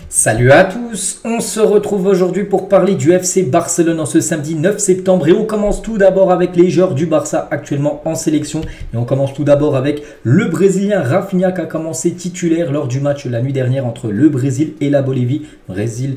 Salut à tous, on se retrouve aujourd'hui pour parler du FC Barcelone en ce samedi 9 septembre et on commence tout d'abord avec les joueurs du Barça actuellement en sélection et on commence tout d'abord avec le Brésilien Rafinha qui a commencé titulaire lors du match la nuit dernière entre le Brésil et la Bolivie. Le Brésil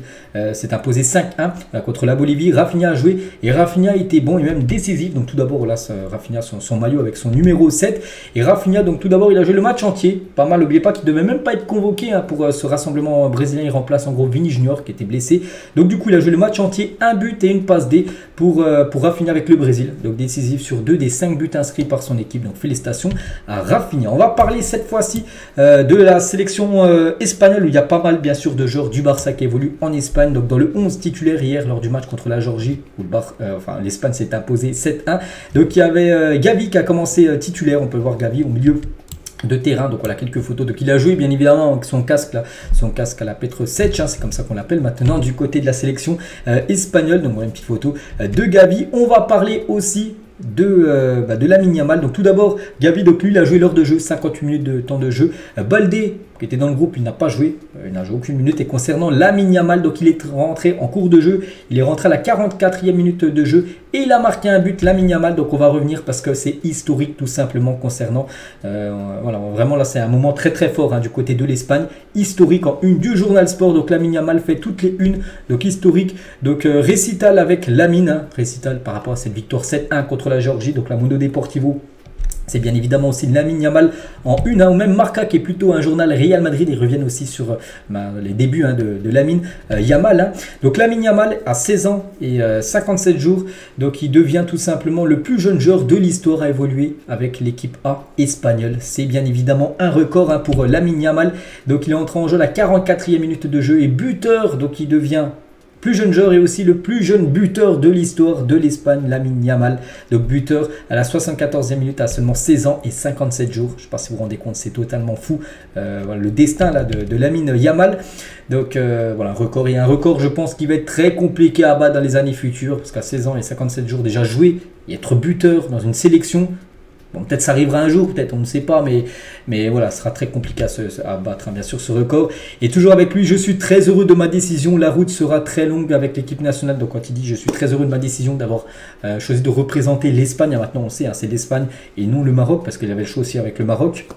s'est imposé 5-1 contre la Bolivie, Rafinha a joué et Rafinha était bon et même décisif. Donc tout d'abord là Rafinha son maillot avec son numéro 7 et Rafinha donc tout d'abord il a joué le match entier, pas mal, n'oubliez pas qu'il ne devait même pas être convoqué pour ce rassemblement brésilien. Il remplace en gros Vini Junior qui était blessé. Donc du coup il a joué le match entier, un but et une passe D pour Rafinha avec le Brésil. Donc décisif sur 2 des 5 buts inscrits par son équipe. Donc félicitations à Rafinha. On va parler cette fois-ci de la sélection espagnole où il y a pas mal bien sûr de joueurs du Barça qui évoluent en Espagne. Donc dans le 11 titulaire hier lors du match contre la Géorgie où l'Espagne s'est imposée 7-1. Donc il y avait Gavi qui a commencé titulaire. On peut voir Gavi au milieu de terrain, donc voilà quelques photos. Donc il a joué bien évidemment avec son casque là, son casque à la Petrovic, c'est comme ça qu'on l'appelle maintenant du côté de la sélection espagnole. Donc voilà une petite photo de Gavi. On va parler aussi de Lamine Yamal. Donc tout d'abord Gavi, donc lui il a joué l'heure de jeu, 58 minutes de temps de jeu. Baldé qui était dans le groupe, il n'a pas joué, il n'a joué aucune minute. Et concernant Lamine Yamal, donc il est rentré en cours de jeu, il est rentré à la 44e minute de jeu et il a marqué un but, Lamine Yamal. Donc on va revenir parce que c'est historique tout simplement concernant, voilà, vraiment là c'est un moment très très fort du côté de l'Espagne, historique en une du journal Sport. Donc Lamine Yamal fait toutes les unes, donc historique. Donc récital avec Lamine, récital par rapport à cette victoire 7-1 contre la Géorgie. Donc la Mundo Deportivo, c'est bien évidemment aussi Lamine Yamal en une, ou même Marca qui est plutôt un journal Real Madrid. Ils reviennent aussi sur les débuts de Lamine Yamal. Donc Lamine Yamal a 16 ans et 57 jours. Donc il devient tout simplement le plus jeune joueur de l'histoire à évoluer avec l'équipe A espagnole. C'est bien évidemment un record pour Lamine Yamal. Donc il est entré en jeu à la 44e minute de jeu et buteur. Donc il devient plus jeune joueur et aussi le plus jeune buteur de l'histoire de l'Espagne, Lamine Yamal. Donc buteur à la 74e minute à seulement 16 ans et 57 jours. Je ne sais pas si vous vous rendez compte, c'est totalement fou. Voilà, le destin là, de Lamine Yamal. Donc voilà, un record et un record je pense qui va être très compliqué à battre dans les années futures. Parce qu'à 16 ans et 57 jours déjà jouer et être buteur dans une sélection. Bon, peut-être ça arrivera un jour, peut-être, on ne sait pas, mais voilà, ce sera très compliqué à battre, bien sûr, ce record. Et toujours avec lui, je suis très heureux de ma décision. La route sera très longue avec l'équipe nationale. Donc, quand il dit je suis très heureux de ma décision d'avoir choisi de représenter l'Espagne, maintenant on sait, c'est l'Espagne et non le Maroc, parce qu'il avait le choix aussi avec le Maroc.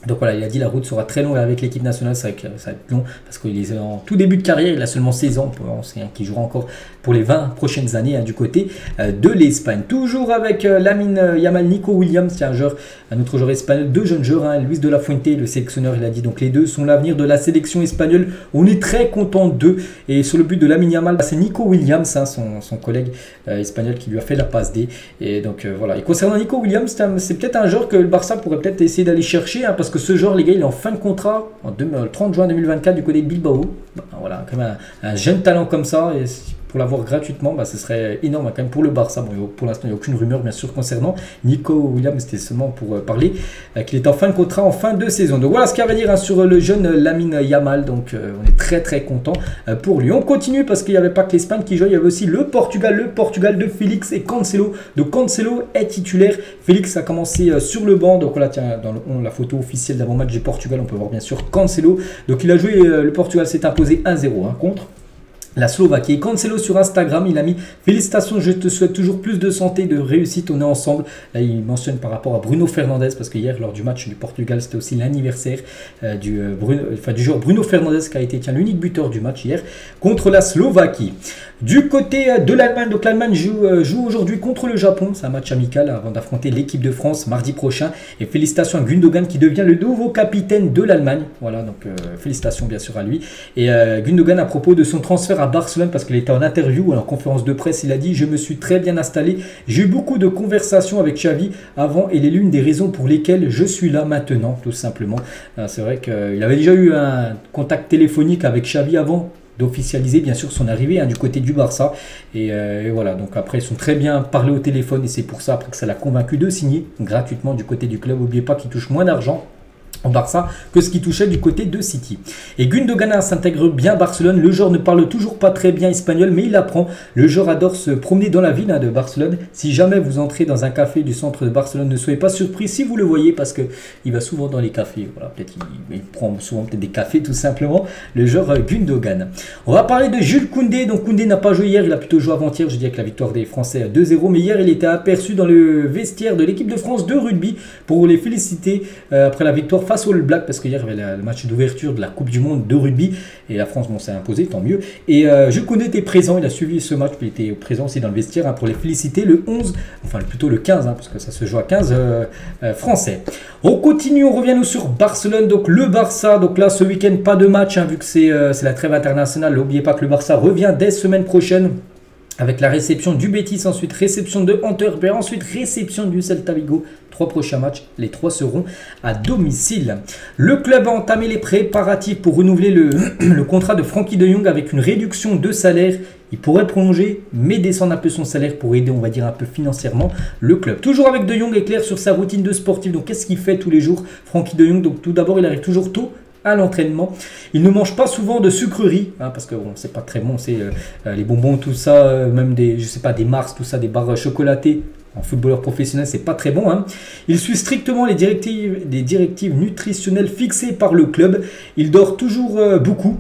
Donc voilà, il a dit la route sera très longue avec l'équipe nationale. C'est vrai que ça va être long parce qu'il est en tout début de carrière, il a seulement 16 ans. On sait qu'il jouera encore pour les 20 prochaines années du côté de l'Espagne. Toujours avec Lamine Yamal, Nico Williams, c'est un autre joueur espagnol, deux jeunes joueurs, Luis de la Fuente, le sélectionneur, il a dit donc les deux sont l'avenir de la sélection espagnole. On est très content d'eux. Et sur le but de Lamine Yamal, c'est Nico Williams, son collègue espagnol qui lui a fait la passe D. Et donc voilà. Et concernant Nico Williams, c'est peut-être un joueur que le Barça pourrait peut-être essayer d'aller chercher parce que ce joueur, les gars, il est en fin de contrat le 30 juin 2024 du côté de Bilbao. Voilà, quand même un jeune talent comme ça. Et pour l'avoir gratuitement, ce serait énorme quand même pour le Barça. Bon, pour l'instant, il n'y a aucune rumeur bien sûr concernant Nico Williams, c'était seulement pour parler qu'il est en fin de contrat, en fin de saison. Donc voilà ce qu'il y a à dire sur le jeune Lamine Yamal. Donc on est très très content pour lui. On continue parce qu'il n'y avait pas que l'Espagne qui jouait, il y avait aussi le Portugal de Félix et Cancelo. Donc Cancelo est titulaire. Félix a commencé sur le banc. Donc voilà, tiens, dans la photo officielle d'avant-match du Portugal, on peut voir bien sûr Cancelo. Donc il a joué, le Portugal s'est imposé 1-0 contre la Slovaquie. Cancelo sur Instagram, il a mis félicitations, je te souhaite toujours plus de santé, de réussite, on est ensemble. Là il mentionne par rapport à Bruno Fernandes parce que hier lors du match du Portugal c'était aussi l'anniversaire du joueur Bruno Fernandes qui a été l'unique buteur du match hier contre la Slovaquie. Du côté de l'Allemagne, donc l'Allemagne joue aujourd'hui contre le Japon, c'est un match amical avant d'affronter l'équipe de France mardi prochain. Et félicitations à Gundogan qui devient le nouveau capitaine de l'Allemagne. Voilà, donc félicitations bien sûr à lui. Et Gundogan à propos de son transfert à Barcelone, parce qu'il était en interview ou en conférence de presse, il a dit « Je me suis très bien installé, j'ai eu beaucoup de conversations avec Xavi avant et il est l'une des raisons pour lesquelles je suis là maintenant, tout simplement. » C'est vrai qu'il avait déjà eu un contact téléphonique avec Xavi avant d'officialiser bien sûr son arrivée du côté du Barça et voilà, donc après ils sont très bien parlé au téléphone et c'est pour ça après que ça l'a convaincu de signer gratuitement du côté du club. N'oubliez pas qu'il touche moins d'argent au Barça que ce qui touchait du côté de City. Et Gundogan s'intègre bien à Barcelone. Le joueur ne parle toujours pas très bien espagnol, mais il apprend. Le joueur adore se promener dans la ville de Barcelone. Si jamais vous entrez dans un café du centre de Barcelone, ne soyez pas surpris si vous le voyez, parce qu'il va souvent dans les cafés. Voilà, peut-être il prend souvent peut-être des cafés tout simplement, le joueur Gundogan. On va parler de Jules Koundé. Donc Koundé n'a pas joué hier, il a plutôt joué avant-hier. Je dis avec la victoire des Français 2-0, mais hier il était aperçu dans le vestiaire de l'équipe de France de rugby pour les féliciter après la victoire face au All Black, parce qu'hier il y avait le match d'ouverture de la Coupe du Monde de rugby et la France s'est imposée, tant mieux. Et Jules Koundé était présent, il a suivi ce match, il était présent aussi dans le vestiaire pour les féliciter le 11, enfin plutôt le 15, parce que ça se joue à 15 français. On continue, on revient nous sur Barcelone, donc le Barça, donc là ce week-end pas de match vu que c'est la trêve internationale. N'oubliez pas que le Barça revient dès semaine prochaine, avec la réception du Betis, ensuite réception de Antwerp et ensuite réception du Celta Vigo. 3 prochains matchs, les 3 seront à domicile. Le club a entamé les préparatifs pour renouveler le contrat de Frenkie de Jong avec une réduction de salaire. Il pourrait prolonger, mais descendre un peu son salaire pour aider, on va dire, un peu financièrement le club. Toujours avec de Jong, est clair sur sa routine de sportif. Donc, qu'est-ce qu'il fait tous les jours, Frenkie de Jong? Donc, tout d'abord, il arrive toujours tôt à l'entraînement. Il ne mange pas souvent de sucreries, parce que bon, c'est pas très bon, c'est les bonbons, tout ça, même des, je sais pas, des Mars, tout ça, des barres chocolatées. En footballeur professionnel, c'est pas très bon. Il suit strictement les directives nutritionnelles fixées par le club. Il dort toujours beaucoup.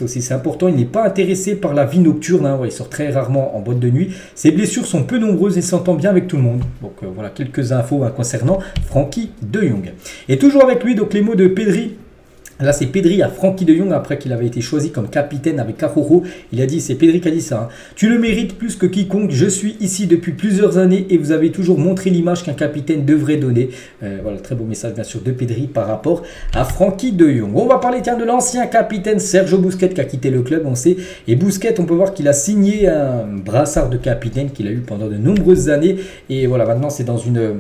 C'est important. Il n'est pas intéressé par la vie nocturne. Il sort très rarement en boîte de nuit. Ses blessures sont peu nombreuses et s'entend bien avec tout le monde. Donc voilà quelques infos concernant Frenkie de Jong. Et toujours avec lui, donc les mots de Pedri. Là, c'est Pedri à Frenkie de Jong après qu'il avait été choisi comme capitaine avec Araujo. Il a dit, c'est Pedri qui a dit ça. Tu le mérites plus que quiconque. Je suis ici depuis plusieurs années et vous avez toujours montré l'image qu'un capitaine devrait donner. Voilà, très beau message bien sûr de Pedri par rapport à Frenkie de Jong. On va parler de l'ancien capitaine Sergio Busquets qui a quitté le club, on sait. Et Busquets, on peut voir qu'il a signé un brassard de capitaine qu'il a eu pendant de nombreuses années. Et voilà, maintenant c'est dans une...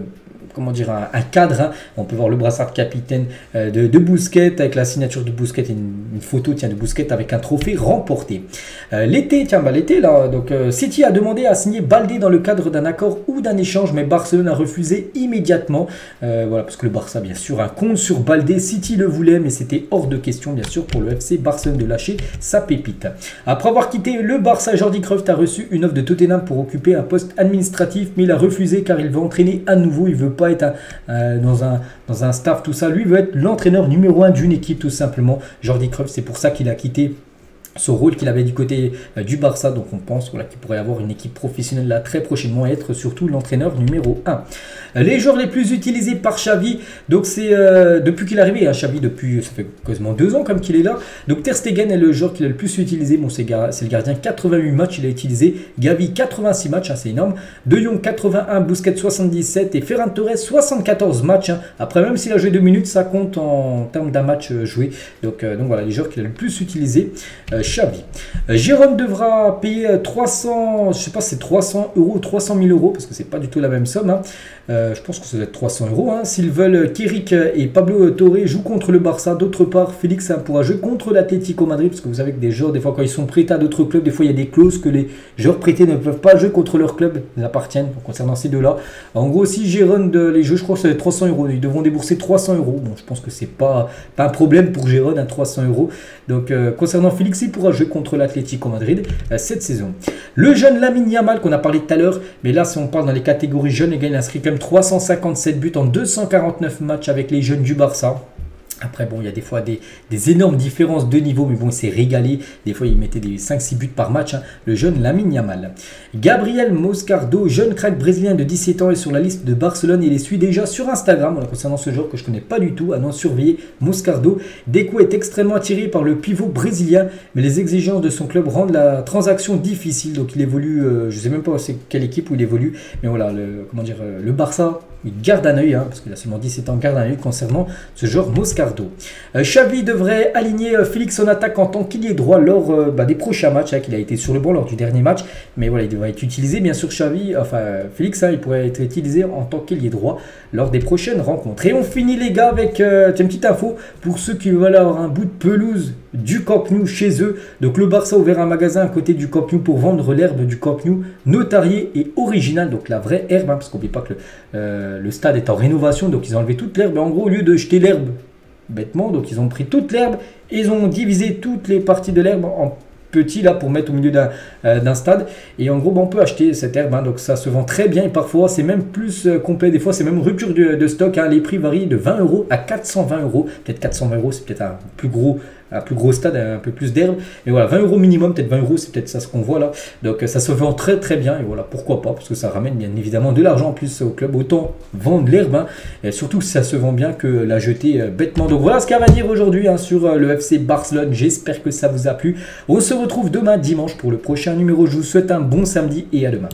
comment dire, un cadre. On peut voir le brassard de capitaine de Busquets avec la signature de Busquets et une photo de Busquets avec un trophée remporté. L'été, l'été là, donc City a demandé à signer Baldé dans le cadre d'un accord ou d'un échange, mais Barcelone a refusé immédiatement. Voilà, parce que le Barça, bien sûr, compte sur Baldé. City le voulait, mais c'était hors de question, bien sûr, pour le FC Barcelone de lâcher sa pépite. Après avoir quitté le Barça, Jordi Cruyff a reçu une offre de Tottenham pour occuper un poste administratif, mais il a refusé car il veut entraîner à nouveau. Il veut pas être dans un staff, tout ça. Lui veut être l'entraîneur numéro 1 d'une équipe, tout simplement. Jordi Cruyff, c'est pour ça qu'il a quitté ce rôle qu'il avait du côté du Barça. Donc on pense qu'il pourrait avoir une équipe professionnelle là très prochainement et être surtout l'entraîneur numéro 1. Les joueurs les plus utilisés par Xavi, donc c'est depuis qu'il est arrivé, Xavi depuis, ça fait quasiment 2 ans comme qu'il est là. Donc Ter Stegen est le joueur qu'il a le plus utilisé. Bon, c'est le gardien, 88 matchs il a utilisé. Gavi 86 matchs, c'est énorme. De Jong 81, Busquets 77 et Ferran Torres 74 matchs. Après, même s'il a joué 2 minutes, ça compte en termes d'un match joué. Donc voilà les joueurs qu'il a le plus utilisé. Xavi. Jérôme devra payer 300, je sais pas, c'est 300 euros, 300 000 euros, parce que c'est pas du tout la même somme. Je pense que ça doit être 300 euros. S'ils veulent qu'Eric et Pablo Torre jouent contre le Barça. D'autre part, Félix pourra jouer contre l'Atlético Madrid, parce que vous savez que des joueurs, des fois, quand ils sont prêtés à d'autres clubs, des fois, il y a des clauses que les joueurs prêtés ne peuvent pas jouer contre leur club. Ils appartiennent concernant ces deux-là. En gros, si Jérôme les jeux, je crois que ça va être 300 euros. Ils devront débourser 300 euros. Bon, je pense que c'est pas un problème pour Jérôme, 300 euros. Donc, concernant Félix, il pourra jouer contre l'Atlético Madrid cette saison. Le jeune Lamine Yamal, qu'on a parlé tout à l'heure, mais là, si on parle dans les catégories jeunes, il a inscrit quand même 357 buts en 249 matchs avec les jeunes du Barça. Après, bon, il y a des fois des énormes différences de niveau, mais bon, il s'est régalé. Des fois, il mettait des 5-6 buts par match, le jeune Lamine Yamal. Gabriel Moscardo, jeune crack brésilien de 17 ans, est sur la liste de Barcelone. Il les suit déjà sur Instagram. Voilà, concernant ce joueur que je ne connais pas du tout, à non surveiller Moscardo. Deco est extrêmement attiré par le pivot brésilien, mais les exigences de son club rendent la transaction difficile. Donc, il évolue, je ne sais même pas c'est quelle équipe où il évolue, mais voilà, le Barça, il garde un œil, parce qu'il a seulement 17 ans, garde un œil concernant ce joueur Moscardo. Xavi devrait aligner Félix en attaque en tant qu'ailier droit lors des prochains matchs. Il a été sur le banc lors du dernier match, mais voilà, il devrait être utilisé, bien sûr, Félix, il pourrait être utilisé en tant qu'ailier droit lors des prochaines rencontres. Et on finit, les gars, avec une petite info pour ceux qui veulent avoir un bout de pelouse du Camp Nou chez eux. Donc le Barça a ouvert un magasin à côté du Camp Nou pour vendre l'herbe du Camp Nou notariée et originale, donc la vraie herbe, parce qu'on n'oublie pas que le stade est en rénovation, donc ils ont enlevé toute l'herbe. En gros, au lieu de jeter l'herbe bêtement. Donc ils ont pris toute l'herbe et ils ont divisé toutes les parties de l'herbe en petits là pour mettre au milieu d'un stade. Et en gros, on peut acheter cette herbe, hein, donc ça se vend très bien et parfois c'est même plus complet. Des fois, c'est même rupture de stock. Hein. Les prix varient de 20 € à 420 €. Peut-être 420 €, c'est peut-être un plus gros stade, un peu plus d'herbe. Et voilà, 20 € minimum, peut-être 20 €, c'est peut-être ça ce qu'on voit là. Donc ça se vend très très bien. Et voilà, pourquoi pas, parce que ça ramène bien évidemment de l'argent en plus au club. Autant vendre l'herbe, hein, et surtout que ça se vend bien que la jeter bêtement. Donc voilà ce qu'il y a à dire aujourd'hui hein, sur le FC Barcelone. J'espère que ça vous a plu. On se retrouve demain dimanche pour le prochain numéro. Je vous souhaite un bon samedi et à demain.